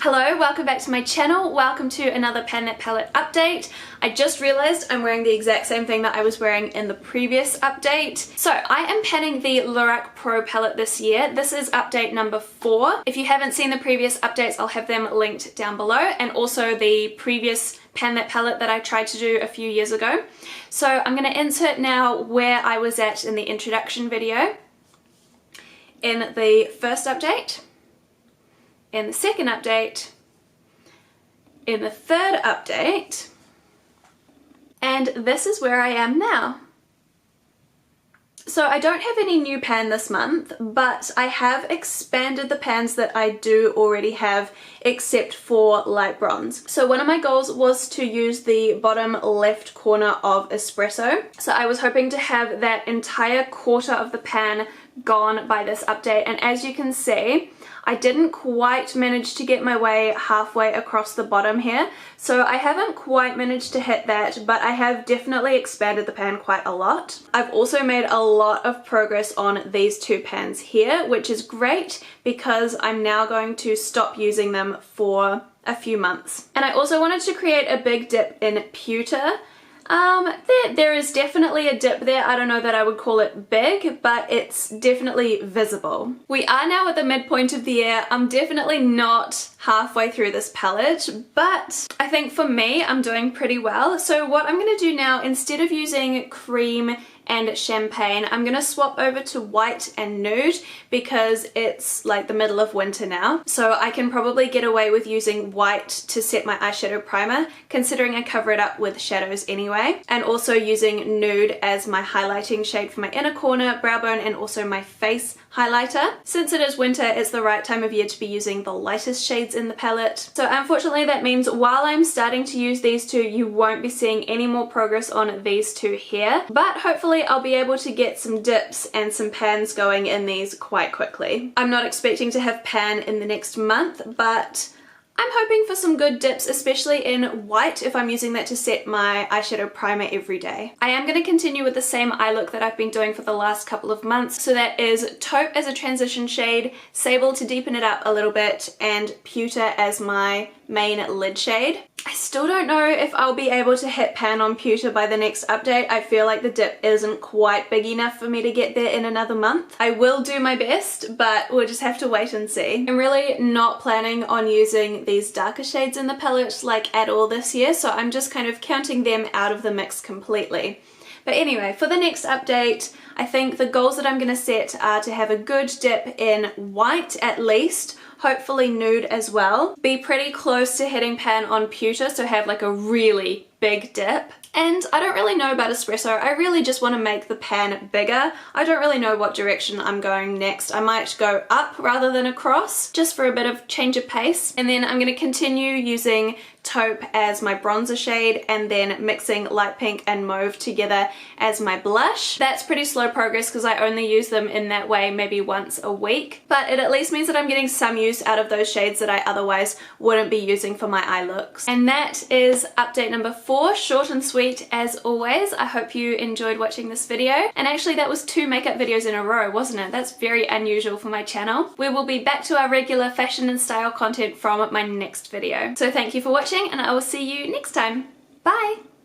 Hello, welcome back to my channel. Welcome to another Pan That Palette update. I just realized I'm wearing the exact same thing that I was wearing in the previous update. So I am panning the Lorac Pro Palette this year. This is update number 4. If you haven't seen the previous updates, I'll have them linked down below, and also the previous Pan That Palette that I tried to do a few years ago. So I'm going to insert now where I was at in the introduction video. In the first update, in the second update, in the third update, and this is where I am now. So I don't have any new pan this month, but I have expanded the pans that I do already have except for light bronze. So one of my goals was to use the bottom left corner of espresso. So I was hoping to have that entire quarter of the pan gone by this update, and as you can see, I didn't quite manage to get my way halfway across the bottom here, so I haven't quite managed to hit that, but I have definitely expanded the pan quite a lot. I've also made a lot of progress on these two pans here, which is great because I'm now going to stop using them for a few months. And I also wanted to create a big dip in pewter. There is definitely a dip there. I don't know that I would call it big, but it's definitely visible. We are now at the midpoint of the year. I'm definitely not halfway through this palette, but I think for me, I'm doing pretty well. So what I'm going to do now, instead of using cream and champagne, I'm gonna swap over to white and nude because it's like the middle of winter now. So I can probably get away with using white to set my eyeshadow primer, considering I cover it up with shadows anyway, and also using nude as my highlighting shade for my inner corner, brow bone, and also my face highlighter. Since it is winter, it's the right time of year to be using the lightest shades in the palette. So unfortunately that means while I'm starting to use these two, you won't be seeing any more progress on these two here, but hopefully I'll be able to get some dips and some pans going in these quite quickly. I'm not expecting to have pan in the next month, but I'm hoping for some good dips, especially in white if I'm using that to set my eyeshadow primer every day. I am going to continue with the same eye look that I've been doing for the last couple of months. So that is taupe as a transition shade, sable to deepen it up a little bit, and pewter as my main lid shade. I still don't know if I'll be able to hit pan on pewter by the next update. I feel like the dip isn't quite big enough for me to get there in another month. I will do my best, but we'll just have to wait and see. I'm really not planning on using these darker shades in the palette like at all this year, so I'm just kind of counting them out of the mix completely. But anyway, for the next update, I think the goals that I'm going to set are to have a good dip in white at least, hopefully nude as well, be pretty close to hitting pan on pewter, so have like a really big dip. And I don't really know about espresso. I really just want to make the pan bigger. I don't really know what direction I'm going next. I might go up rather than across, just for a bit of change of pace. And then I'm going to continue using taupe as my bronzer shade, and then mixing light pink and mauve together as my blush. That's pretty slow progress because I only use them in that way maybe once a week, but it at least means that I'm getting some use out of those shades that I otherwise wouldn't be using for my eye looks. And that is update number 4, short and sweet as always. I hope you enjoyed watching this video, and actually that was 2 makeup videos in a row, wasn't it? That's very unusual for my channel. We will be back to our regular fashion and style content from my next video. So thank you for watching, and I will see you next time. Bye!